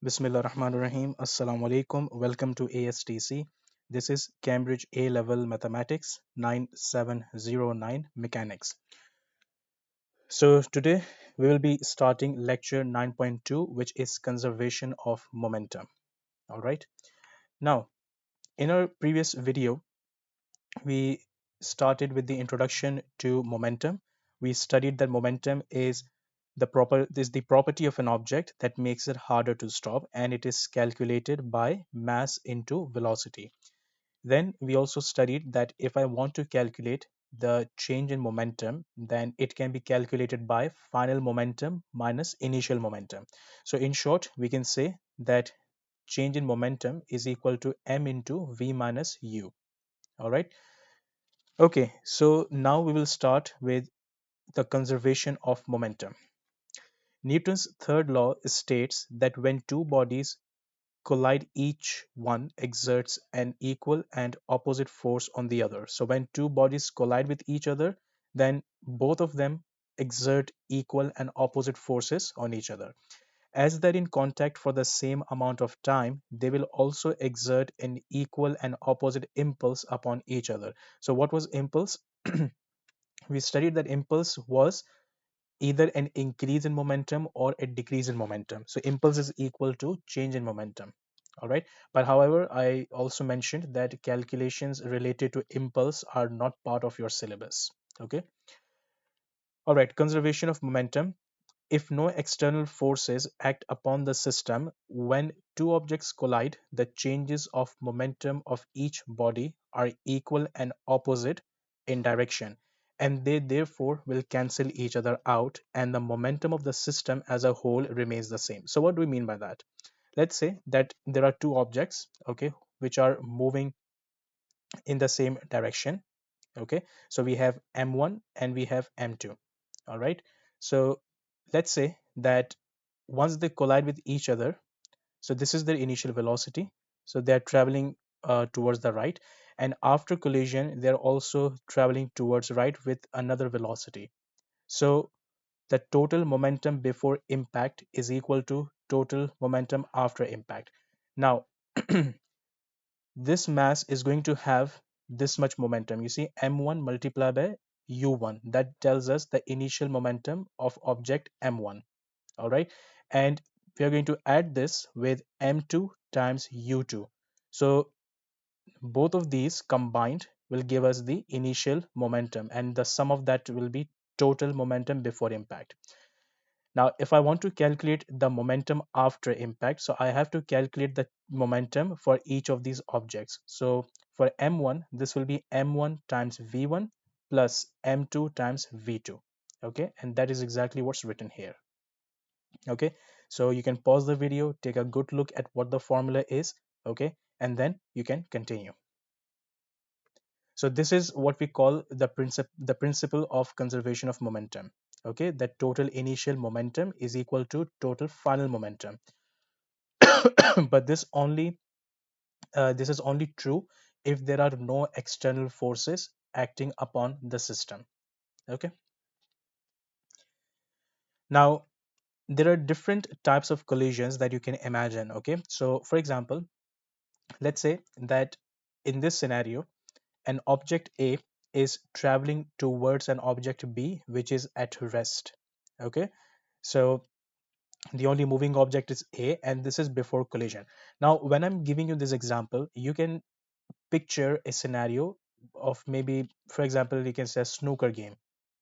Bismillah Rahman Rahim. Assalamu alaikum. Welcome to ASTC. This is Cambridge A Level Mathematics 9709 Mechanics. So, today we will be starting lecture 9.2, which is conservation of momentum. All right. Now, in our previous video, we started with the introduction to momentum. We studied that momentum is the property of an object that makes it harder to stop, and it is calculated by mass into velocity. Then we also studied that if I want to calculate the change in momentum, then it can be calculated by final momentum minus initial momentum. So in short, we can say that change in momentum is equal to m into v minus u. All right. Okay, so now we will start with the conservation of momentum. Newton's third law states that when two bodies collide, each one exerts an equal and opposite force on the other. So when two bodies collide with each other, then both of them exert equal and opposite forces on each other. As they're in contact for the same amount of time, they will also exert an equal and opposite impulse upon each other. So what was impulse? We studied that impulse was either an increase in momentum or a decrease in momentum. So impulse is equal to change in momentum. All right. But however, I also mentioned that calculations related to impulse are not part of your syllabus. Okay. All right. Conservation of momentum. If no external forces act upon the system, when two objects collide, the changes of momentum of each body are equal and opposite in direction, and they therefore will cancel each other out, and the momentum of the system as a whole remains the same. So, what do we mean by that? Let's say that there are two objects, okay, which are moving in the same direction. Okay, so we have m1 and we have m2. All right, so let's say that once they collide with each other, so this is their initial velocity, so they're traveling towards the right, and after collision they're also traveling towards right with another velocity. So the total momentum before impact is equal to total momentum after impact. Now this mass is going to have this much momentum. You see, m1 multiplied by u1, that tells us the initial momentum of object m1. All right, and we are going to add this with m2 times u2. So both of these combined will give us the initial momentum, and the sum of that will be total momentum before impact. Now, if I want to calculate the momentum after impact, so I have to calculate the momentum for each of these objects. So for M1, this will be M1 times V1 plus M2 times V2. Okay, and that is exactly what's written here. Okay, so you can pause the video, take a good look at what the formula is. Okay, and then you can continue. So this is what we call the principle of conservation of momentum. Okay, that total initial momentum is equal to total final momentum. But this is only true if there are no external forces acting upon the system. Okay. Now there are different types of collisions that you can imagine. Okay, so for example, let's say that in this scenario, an object A is traveling towards an object B which is at rest. Okay, so the only moving object is A, and this is before collision. Now when I'm giving you this example, you can picture a scenario of, maybe for example, you can say a snooker game.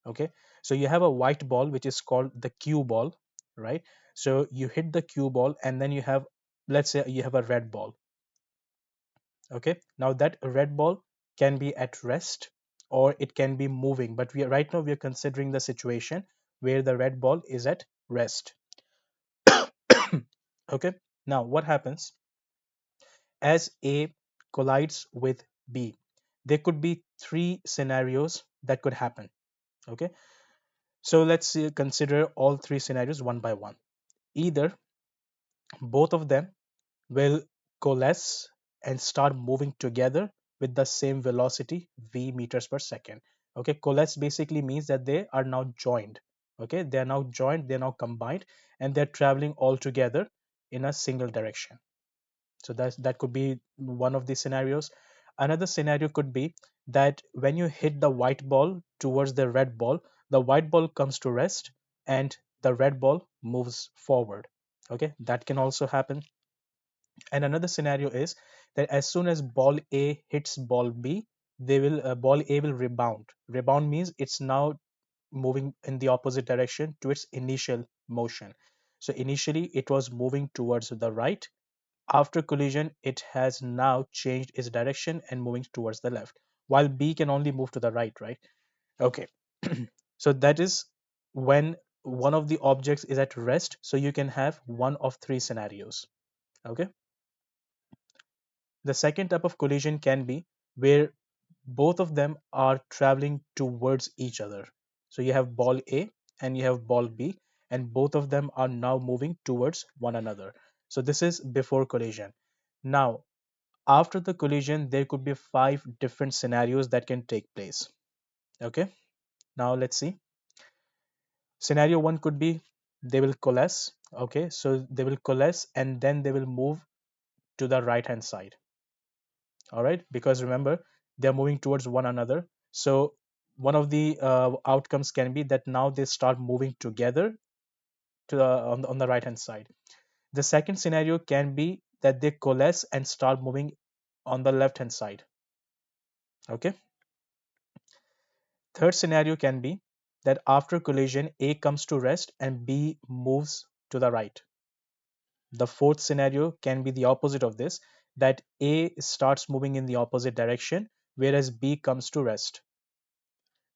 Okay, so you have a white ball which is called the cue ball, right? So you hit the cue ball, and then you have, let's say you have a red ball. Okay, now that red ball can be at rest or it can be moving, but right now we are considering the situation where the red ball is at rest. Okay, now what happens as A collides with B? There could be three scenarios that could happen. Okay, so consider all three scenarios one by one. Either both of them will coalesce and start moving together with the same velocity v meters per second. Okay, coalesce basically means that they are now joined. Okay, they are now joined, they are now combined, and they're traveling all together in a single direction. So that could be one of the scenarios. Another scenario could be that when you hit the white ball towards the red ball, the white ball comes to rest and the red ball moves forward. Okay, that can also happen. And another scenario is that as soon as ball A hits ball B, they will ball A will rebound. Rebound means it's now moving in the opposite direction to its initial motion. So initially it was moving towards the right. After collision, it has now changed its direction and moving towards the left, while B can only move to the right, right? Okay. So that is when one of the objects is at rest. So you can have one of three scenarios. Okay. The second type of collision can be where both of them are traveling towards each other. So you have ball A and you have ball B, and both of them are now moving towards one another. So this is before collision. Now, after the collision, there could be five different scenarios that can take place. Okay, now let's see. Scenario one could be they will coalesce. Okay, so they will coalesce and then they will move to the right hand side. All right, because remember, they're moving towards one another. So one of the outcomes can be that now they start moving together to on the right hand side. The second scenario can be that they coalesce and start moving on the left hand side. Okay. Third scenario can be that after collision, A comes to rest and B moves to the right. The fourth scenario can be the opposite of this, that A starts moving in the opposite direction, whereas B comes to rest.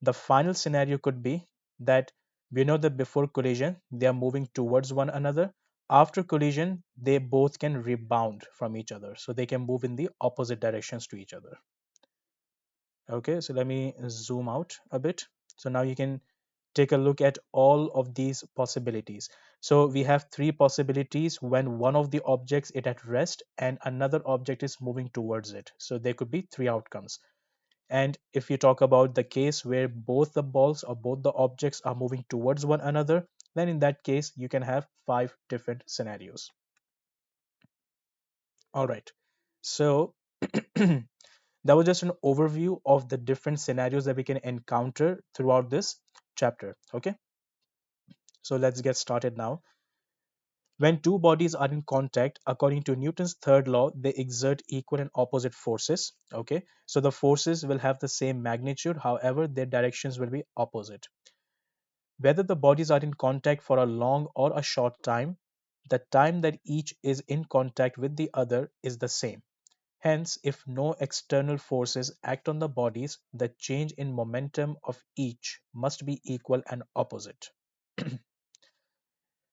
The final scenario could be that we know that before collision, they are moving towards one another. After collision, they both can rebound from each other. So they can move in the opposite directions to each other. Okay, so let me zoom out a bit. So now you can take a look at all of these possibilities. So we have three possibilities when one of the objects is at rest and another object is moving towards it. So there could be three outcomes. And if you talk about the case where both the balls or both the objects are moving towards one another, then in that case, you can have five different scenarios. All right. So that was just an overview of the different scenarios that we can encounter throughout this chapter. Okay. So let's get started now. When two bodies are in contact, according to Newton's third law, they exert equal and opposite forces. Okay, so the forces will have the same magnitude, however, their directions will be opposite. Whether the bodies are in contact for a long or a short time, the time that each is in contact with the other is the same. Hence, if no external forces act on the bodies, the change in momentum of each must be equal and opposite.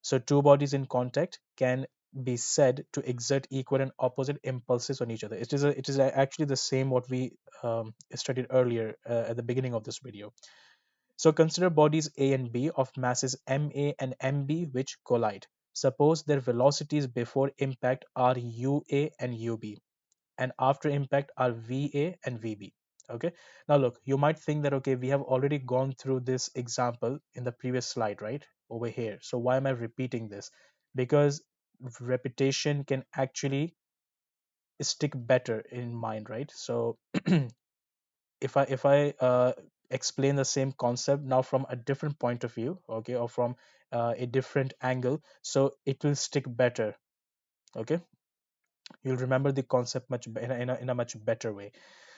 So two bodies in contact can be said to exert equal and opposite impulses on each other. Actually the same what we studied earlier at the beginning of this video. So consider bodies A and B of masses ma and mb which collide. Suppose their velocities before impact are ua and ub, and after impact are va and vb. Okay, now look, you might think that okay, we have already gone through this example in the previous slide, right, over here, so why am I repeating this? Because repetition can actually stick better in mind, right? So if I explain the same concept now from a different point of view, okay, or from a different angle, so it will stick better. Okay, you'll remember the concept in a much better way.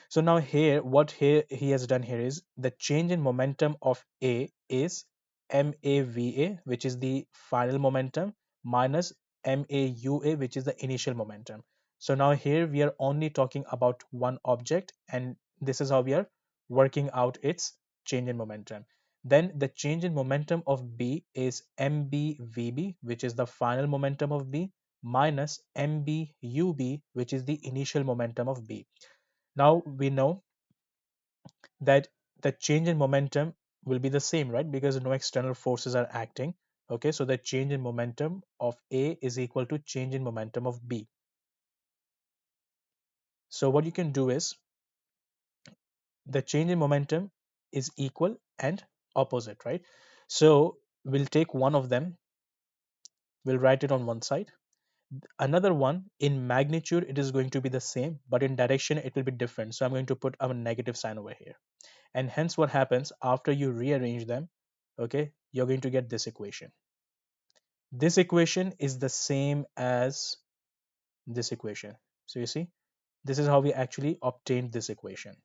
So now here, what here he has done here is the change in momentum of A is MAVA, which is the final momentum, minus MAUA, which is the initial momentum. So now here we are only talking about one object, and this is how we are working out its change in momentum. Then the change in momentum of B is MBVB, which is the final momentum of B, minus MBUB, which is the initial momentum of B. Now we know that the change in momentum will be the same, right? Because no external forces are acting. Okay, so the change in momentum of A is equal to change in momentum of B. So what you can do is the change in momentum is equal and opposite, right? So we'll take one of them, we'll write it on one side. Another one, in magnitude, it is going to be the same, but in direction, it will be different. So I'm going to put a negative sign over here. And hence what happens after you rearrange them, okay, you're going to get this equation. This equation is the same as this equation. So you see, this is how we actually obtained this equation.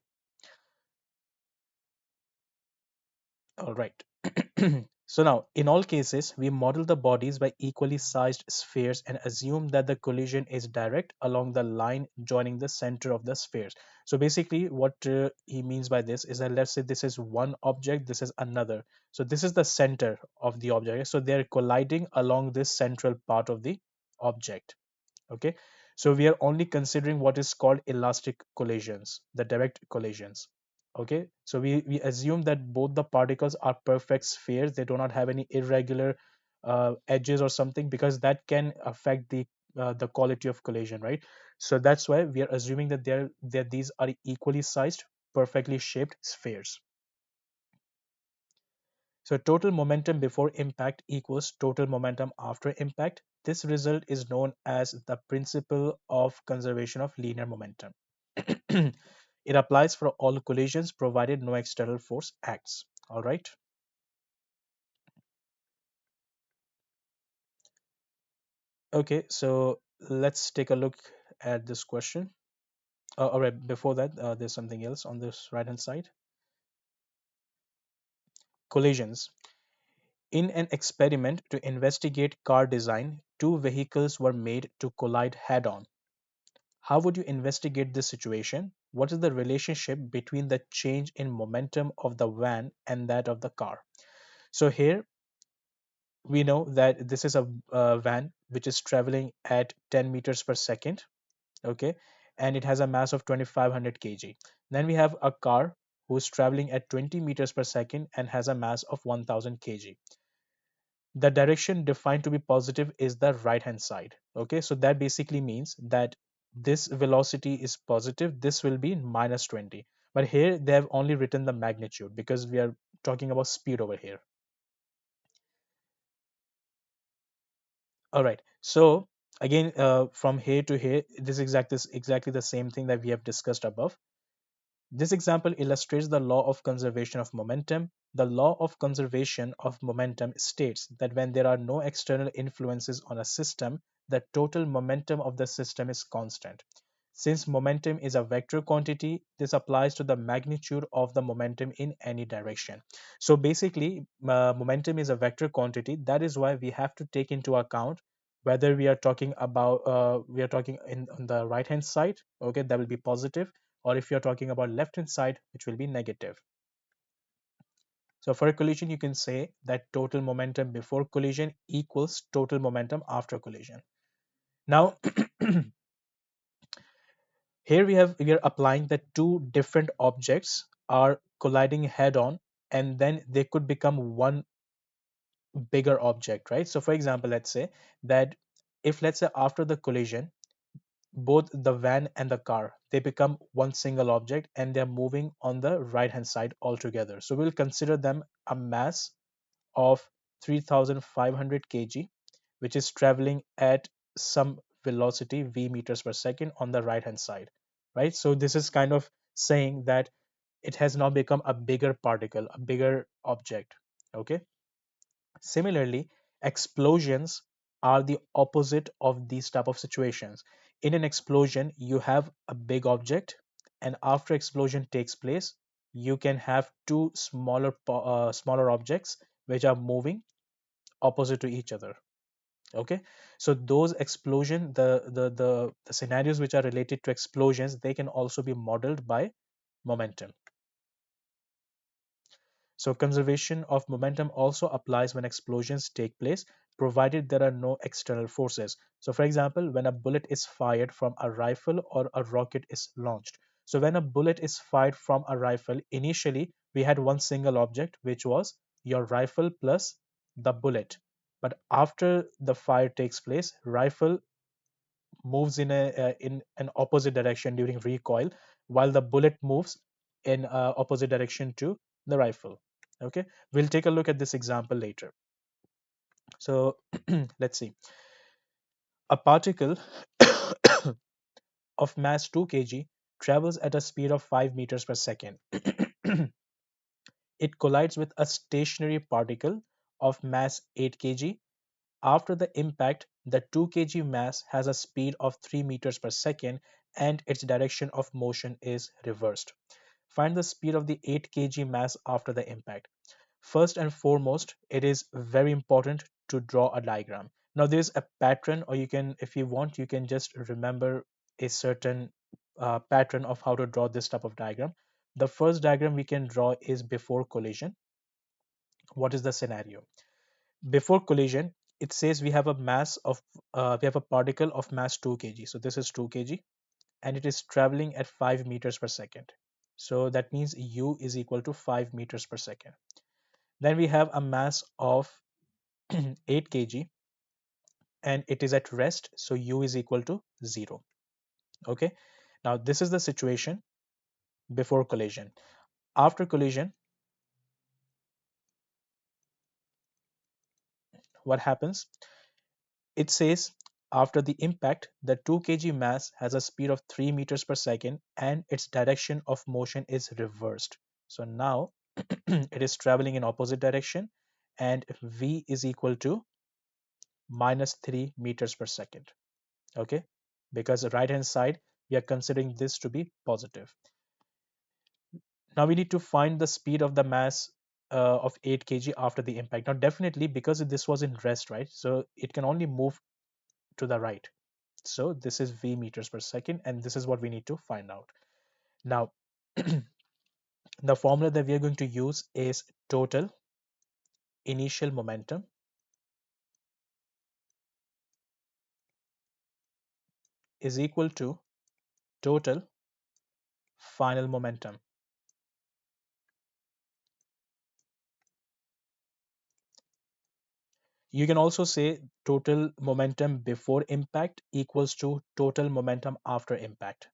All right. So now, in all cases, we model the bodies by equally sized spheres and assume that the collision is direct along the line joining the center of the spheres. So basically, what he means by this is that, let's say this is one object, this is another. So this is the center of the object. So they're colliding along this central part of the object. Okay. So we are only considering what is called elastic collisions, the direct collisions. Okay, so we assume that both the particles are perfect spheres, they do not have any irregular edges or something, because that can affect the quality of collision, right? So that's why we are assuming that these are equally sized, perfectly shaped spheres. So total momentum before impact equals total momentum after impact. This result is known as the principle of conservation of linear momentum. It applies for all collisions provided no external force acts. All right. Okay, so let's take a look at this question. All right, before that, there's something else on this right hand side. Collisions. In an experiment to investigate car design, two vehicles were made to collide head on. How would you investigate this situation? What is the relationship between the change in momentum of the van and that of the car? So here we know that this is a van which is traveling at 10 meters per second, okay, and it has a mass of 2500 kg. Then we have a car who's traveling at 20 meters per second and has a mass of 1000 kg. The direction defined to be positive is the right hand side. Okay, so that basically means that this velocity is positive, this will be minus 20. But here they have only written the magnitude because we are talking about speed over here. All right, so again, from here to here, this is exactly the same thing that we have discussed above. This example illustrates the law of conservation of momentum. The law of conservation of momentum states that when there are no external influences on a system, the total momentum of the system is constant. Since momentum is a vector quantity, this applies to the magnitude of the momentum in any direction. So basically, momentum is a vector quantity. That is why we have to take into account whether we are talking about we are talking on the right hand side, okay, that will be positive, or if you're talking about left hand side, which will be negative. So for a collision, you can say that total momentum before collision equals total momentum after collision. Now, here we are applying that two different objects are colliding head on, and then they could become one bigger object, right? So for example, let's say that if, let's say, after the collision, both the van and the car, they become one single object and they're moving on the right hand side altogether, so we'll consider them a mass of 3500 kg, which is traveling at some velocity v meters per second on the right hand side, right? So this is kind of saying that it has now become a bigger particle, a bigger object. Okay, similarly, explosions are the opposite of these type of situations. In an explosion, you have a big object, and after explosion takes place, you can have two smaller objects which are moving opposite to each other. Okay, so those explosion, the scenarios which are related to explosions, they can also be modeled by momentum. So conservation of momentum also applies when explosions take place, provided there are no external forces. So for example, when a bullet is fired from a rifle or a rocket is launched. So when a bullet is fired from a rifle, initially we had one single object, which was your rifle plus the bullet. But after the fire takes place, rifle moves in an opposite direction during recoil, while the bullet moves in opposite direction to the rifle. Okay, we'll take a look at this example later. So let's see. A particle of mass 2 kg travels at a speed of 5 meters per second. It collides with a stationary particle of mass 8 kg. After the impact, the 2 kg mass has a speed of 3 meters per second and its direction of motion is reversed. Find the speed of the 8 kg mass after the impact. First and foremost, it is very important to draw a diagram. Now, there's a pattern, or you can, if you want, you can just remember a certain pattern of how to draw this type of diagram. The first diagram we can draw is before collision. What is the scenario? Before collision, it says we have a we have a particle of mass 2 kg. So this is 2 kg, and it is traveling at 5 meters per second. So that means u is equal to 5 meters per second. Then we have a mass of 8 kg, and it is at rest, so u is equal to 0. Okay, now this is the situation before collision. After collision, what happens? It says after the impact, the 2 kg mass has a speed of 3 meters per second and its direction of motion is reversed. So now it is traveling in opposite direction, and v is equal to minus 3 meters per second. Okay, because the right hand side, we are considering this to be positive. Now we need to find the speed of the mass of 8 kg after the impact. Now definitely, because this was in rest, right, so it can only move to the right. So this is v meters per second, and this is what we need to find out. Now the formula that we are going to use is total initial momentum is equal to total final momentum. You can also say total momentum before impact equals to total momentum after impact.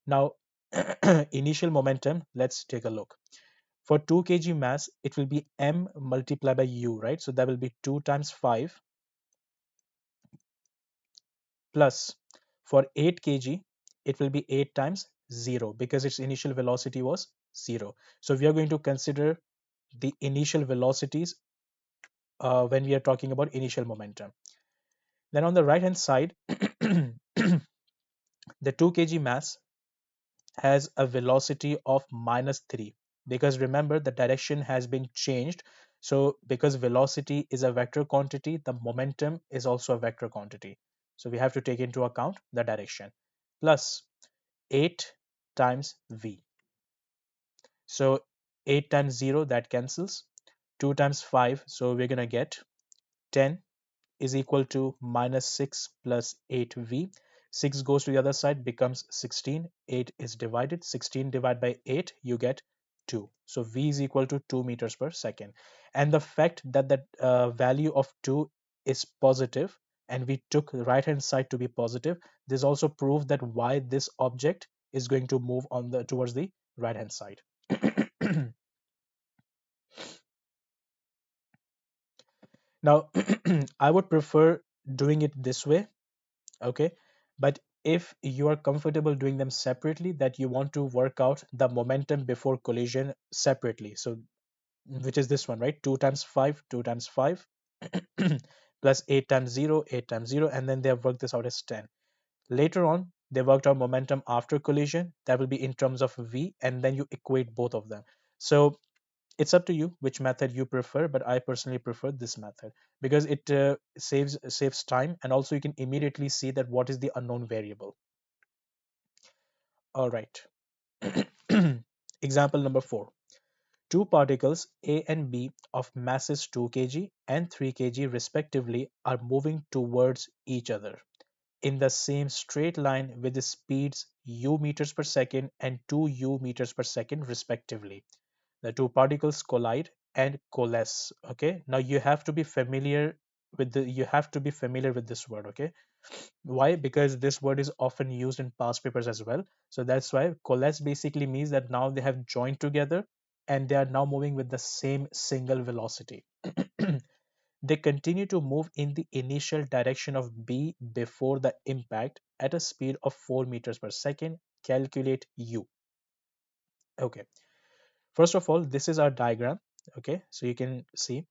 Now, initial momentum, let's take a look. For 2 kg mass, it will be m multiplied by u, right? So that will be 2 times 5 plus for 8 kg, it will be 8 times 0 because its initial velocity was 0. So we are going to consider the initial velocities when we are talking about initial momentum. Then on the right hand side, the 2 kg mass has a velocity of minus 3 because remember the direction has been changed. So because velocity is a vector quantity, the momentum is also a vector quantity. So we have to take into account the direction plus 8 times v. So 8 times 0, that cancels. 2 times 5, so we're going to get 10 is equal to minus 6 plus 8v. 6 goes to the other side, becomes 16. 8 is divided. 16 divided by 8, you get 2. So v is equal to 2 meters per second. And the fact that the value of 2 is positive, and we took the right hand side to be positive, this also proves that why this object is going to move on the towards the right hand side. Now, I would prefer doing it this way, okay? But if you are comfortable doing them separately, that you want to work out the momentum before collision separately, so which is this one, right? 2 times 5, 2 times 5 plus 8 times 0, 8 times 0, and then they have worked this out as 10. Later on, they worked out momentum after collision. That will be in terms of v, and then you equate both of them. So it's up to you which method you prefer, but I personally prefer this method because it saves time, and also you can immediately see that what is the unknown variable. All right. Example number 4. Two particles A and B of masses 2 kg and 3 kg respectively are moving towards each other in the same straight line with the speeds u meters per second and 2u meters per second respectively. The two particles collide and coalesce. Okay, now you have to be familiar with this word. Okay, why? Because this word is often used in past papers as well. So that's why coalesce basically means that now they have joined together and they are now moving with the same single velocity. They continue to move in the initial direction of B before the impact at a speed of 4 meters per second. Calculate U. Okay. First of all, this is our diagram. Okay. So you can see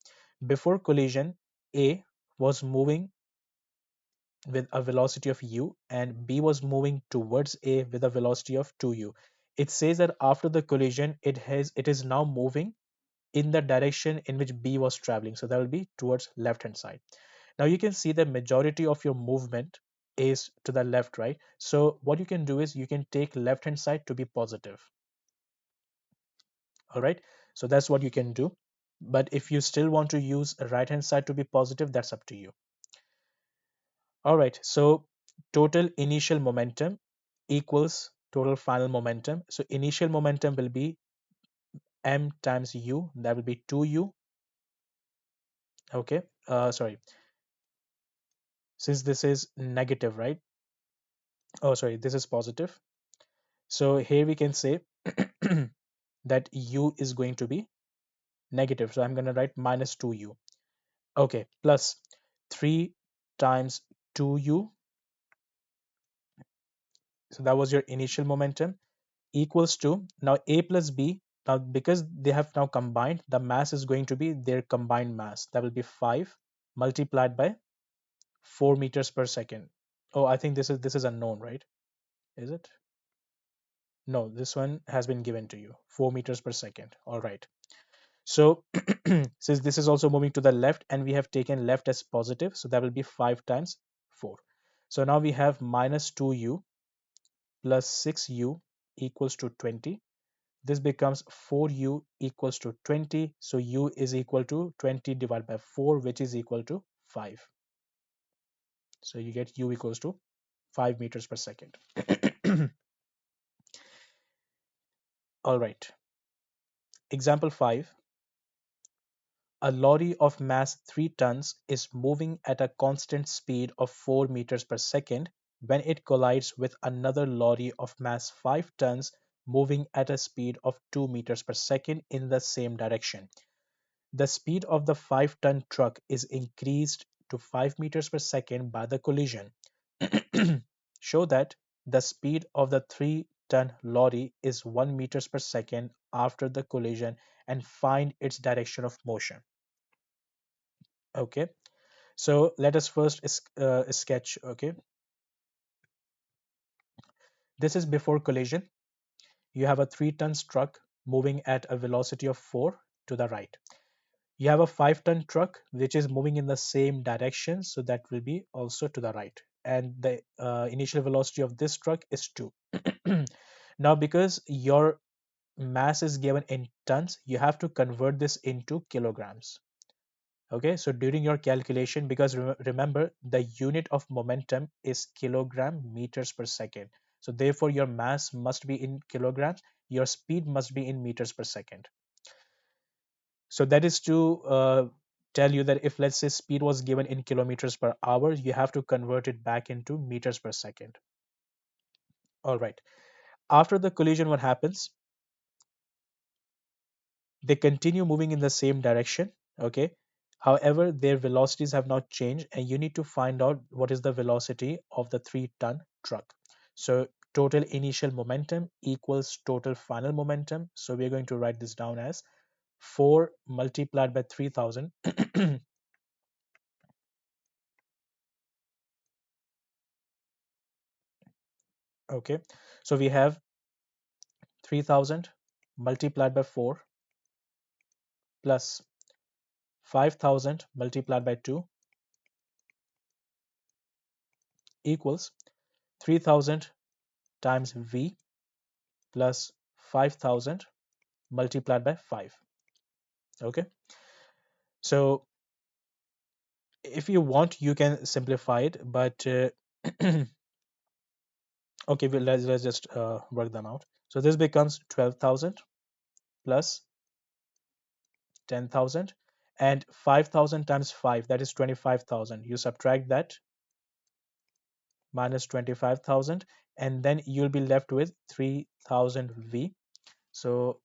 before collision, A was moving with a velocity of u and B was moving towards A with a velocity of 2u. It says that after the collision, it is now moving in the direction in which B was traveling. So that will be towards left hand side. Now you can see the majority of your movement is to the left, right? So what you can do is you can take left hand side to be positive. All right. So that's what you can do. But if you still want to use right hand side to be positive, that's up to you. All right. So total initial momentum equals total final momentum. So initial momentum will be m times u. That will be 2u. Okay. Sorry. Since this is negative, right? Oh, sorry. This is positive. So here we can say that u is going to be negative. So I'm going to write minus 2u. Okay. Plus 3 times 2u. So that was your initial momentum equals to now A plus B. Now, because they have now combined, the mass is going to be their combined mass. That will be 5 multiplied by 4 meters per second. Oh, I think this is unknown, right? Is it? No, this one has been given to you. 4 meters per second. All right. So since this is also moving to the left and we have taken left as positive, so that will be 5 times 4. So now we have minus 2u plus 6u equals to 20. This becomes 4u equals to 20. So u is equal to 20 divided by 4, which is equal to 5. So you get u equals to 5 meters per second. All right. Example 5. A lorry of mass 3 tons is moving at a constant speed of 4 meters per second when it collides with another lorry of mass 5 tons moving at a speed of 2 meters per second in the same direction. The speed of the 5-ton truck is increased to 5 meters per second by the collision. Show that the speed of the 3-ton lorry is 1 meters per second after the collision and find its direction of motion. Okay, so let us first sketch. Okay, this is before collision. You have a 3-ton truck moving at a velocity of 4 to the right. You have a 5-ton truck which is moving in the same direction, so that will be also to the right. And the initial velocity of this truck is 2. Now, because your mass is given in tons, you have to convert this into kilograms. Okay, so during your calculation, because remember the unit of momentum is kilogram meters per second. So therefore your mass must be in kilograms, your speed must be in meters per second. So that is to tell you that if, let's say, speed was given in kilometers per hour, you have to convert it back into meters per second. All right. After the collision, what happens? They continue moving in the same direction. Okay. However, their velocities have not changed, and you need to find out what is the velocity of the 3-ton truck. So total initial momentum equals total final momentum. So we're going to write this down as 4 multiplied by 3000. Okay, so we have 3000 multiplied by 4 plus 5000 multiplied by 2 equals 3000 times V plus 5000 multiplied by 5. Okay, so if you want, you can simplify it, but okay, well, let's just work them out. So this becomes 12,000 plus 10,000 and 5,000 times 5, that is 25,000. You subtract that minus 25,000 and then you'll be left with 3,000 V. So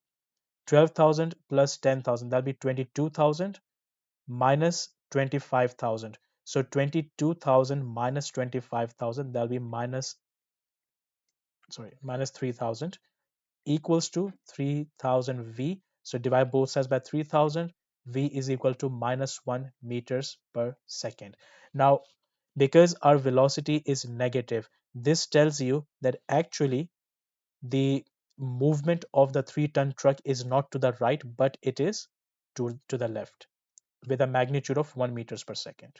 12,000 plus 10,000, that'll be 22,000 minus 25,000. So 22,000 minus 25,000, that'll be minus 3,000 equals to 3000 V. So divide both sides by 3000. V is equal to minus 1 meters per second. Now, because our velocity is negative, this tells you that actually the movement of the 3-ton truck is not to the right, but it is to the left with a magnitude of 1 meters per second.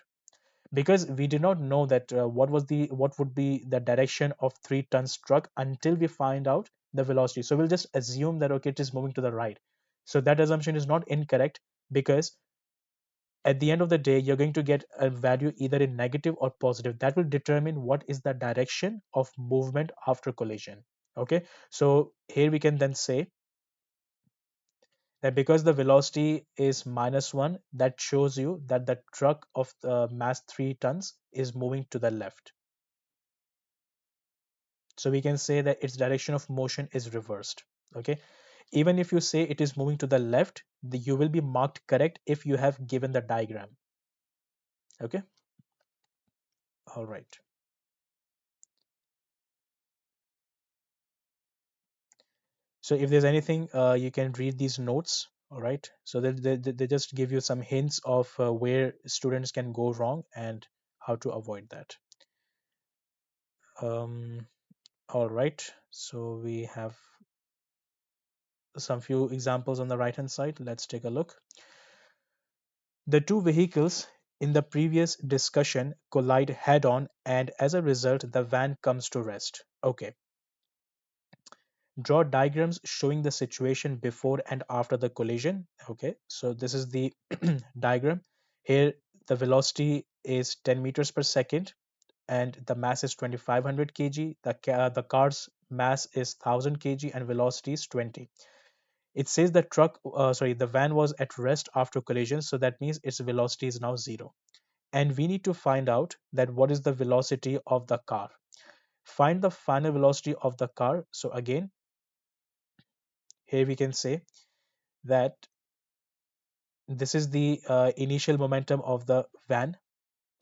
Because we did not know that what would be the direction of 3 tons truck until we find out the velocity, so we'll just assume that okay, it is moving to the right. So that assumption is not incorrect, because at the end of the day you're going to get a value either in negative or positive that will determine what is the direction of movement after collision. Okay, so here we can then say that because the velocity is minus 1, that shows you that the truck of the mass 3 tons is moving to the left. So we can say that its direction of motion is reversed. Okay, even if you say it is moving to the left, you will be marked correct if you have given the diagram. Okay, all right. So if there's anything, you can read these notes. All right, so they just give you some hints of where students can go wrong and how to avoid that. um, all right, so we have some few examples on the right hand side. Let's take a look. The two vehicles in the previous discussion collide head on, and as a result, the van comes to rest. Okay, draw diagrams showing the situation before and after the collision. Okay, so this is the diagram. Here, the velocity is 10 meters per second, and the mass is 2500 kg. The car's mass is 1000 kg, and velocity is 20. It says the van was at rest after collision, so that means its velocity is now 0. And we need to find out that what is the velocity of the car. Find the final velocity of the car. So again, here we can say that this is the initial momentum of the van.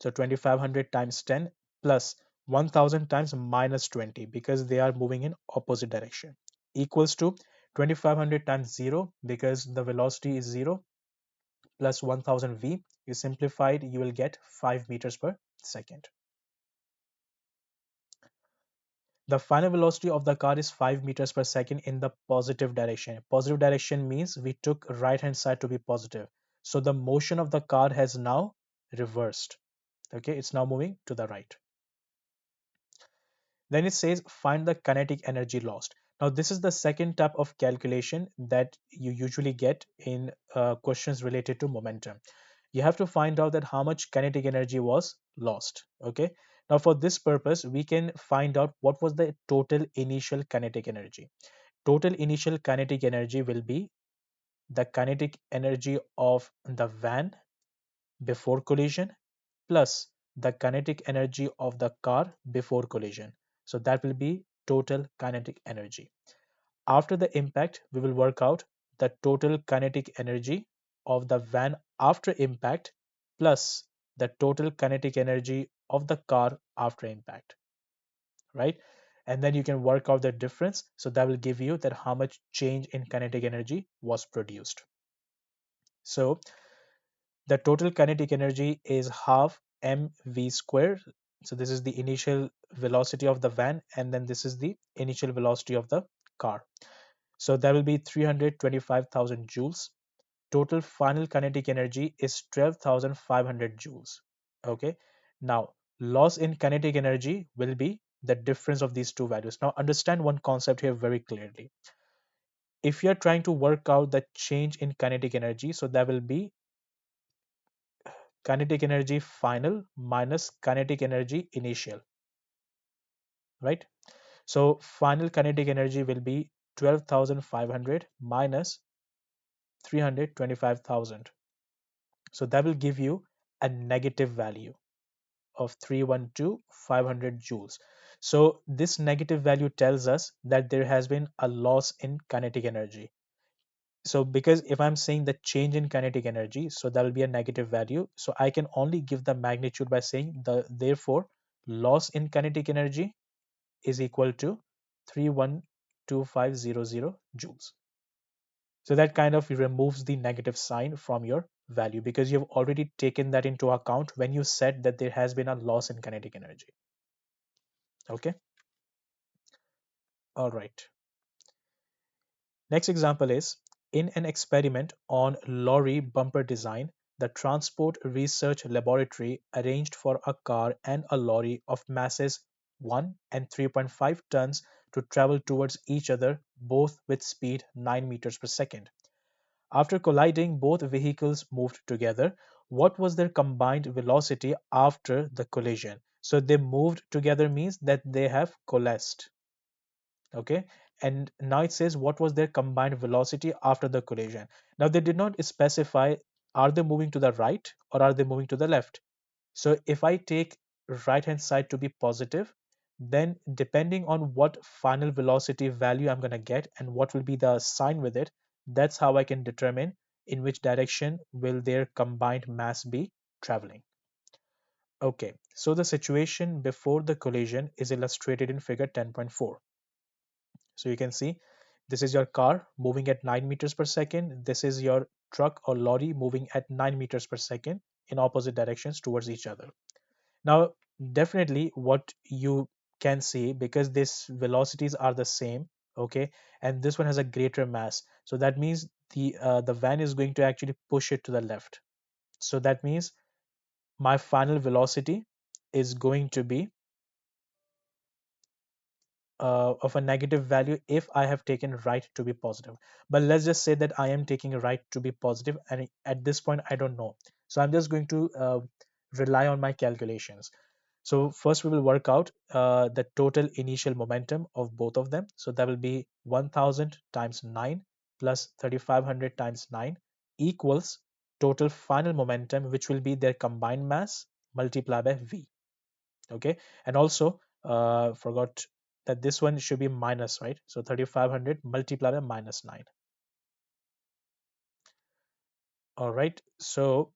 So 2500 times 10 plus 1000 times minus 20, because they are moving in opposite direction, equals to 2500 times 0, because the velocity is 0, plus 1000 V. You simplified, you will get 5 meters per second. The final velocity of the car is 5 meters per second in the positive direction. Positive direction means we took right hand side to be positive. So the motion of the car has now reversed. Okay, it's now moving to the right. Then it says find the kinetic energy lost. Now this is the second type of calculation that you usually get in questions related to momentum. You have to find out that how much kinetic energy was lost. Okay, now for this purpose we can find out what was the total initial kinetic energy. Total initial kinetic energy will be the kinetic energy of the van before collision plus the kinetic energy of the car before collision. So that will be total kinetic energy. After the impact, we will work out the total kinetic energy of the van after impact plus the total kinetic energy of the car after impact, right? And then you can work out the difference. So that will give you that how much change in kinetic energy was produced. So the total kinetic energy is half mv squared. So this is the initial velocity of the van, and then this is the initial velocity of the car. So that will be 325,000 joules. Total final kinetic energy is 12,500 joules. Okay. Now, loss in kinetic energy will be the difference of these two values. Now, understand one concept here very clearly. If you're trying to work out the change in kinetic energy, so that will be kinetic energy final minus kinetic energy initial, right? So final kinetic energy will be 12,500 minus 325,000. So that will give you a negative value of 312,500 joules. So this negative value tells us that there has been a loss in kinetic energy. So because if I'm saying the change in kinetic energy, so that will be a negative value. So I can only give the magnitude by saying therefore loss in kinetic energy is equal to 312500 joules. So that kind of removes the negative sign from your value because you've already taken that into account when you said that there has been a loss in kinetic energy. Okay. All right. Next example is in an experiment on lorry bumper design, the Transport Research Laboratory arranged for a car and a lorry of masses 1 and 3.5 tons to travel towards each other, both with speed 9 meters per second. After colliding, both vehicles moved together. What was their combined velocity after the collision? So they moved together means that they have coalesced. Okay, and now it says what was their combined velocity after the collision. Now they did not specify are they moving to the right or are they moving to the left. So if I take right hand side to be positive, then depending on what final velocity value I'm going to get and what will be the sign with it, that's how I can determine in which direction will their combined mass be traveling. Okay, so the situation before the collision is illustrated in figure 10.4. So you can see this is your car moving at 9 meters per second. This is your truck or lorry moving at 9 meters per second in opposite directions towards each other. Now, definitely what you can see, because these velocities are the same, okay, and this one has a greater mass. So that means the van is going to actually push it to the left. So that means my final velocity is going to be of a negative value if I have taken right to be positive. But let's just say that I am taking right to be positive, and at this point I don't know. So I'm just going to rely on my calculations. So first we will work out the total initial momentum of both of them. So that will be 1000 times 9 plus 3500 times 9 equals total final momentum, which will be their combined mass multiplied by V. Okay, and also forgot that this one should be minus, right? So 3500 multiplied by minus 9. All right, so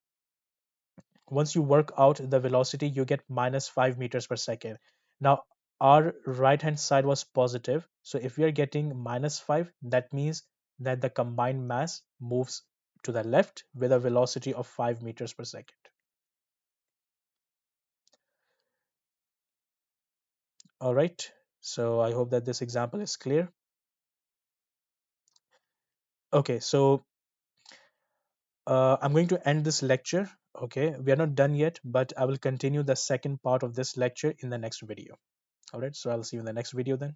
once you work out the velocity, you get minus 5 meters per second. Now our right hand side was positive, so if we are getting minus 5, that means that the combined mass moves to the left with a velocity of 5 meters per second. All right, so I hope that this example is clear. Okay, so I'm going to end this lecture. Okay, we are not done yet, but I will continue the second part of this lecture in the next video. All right, so I'll see you in the next video then.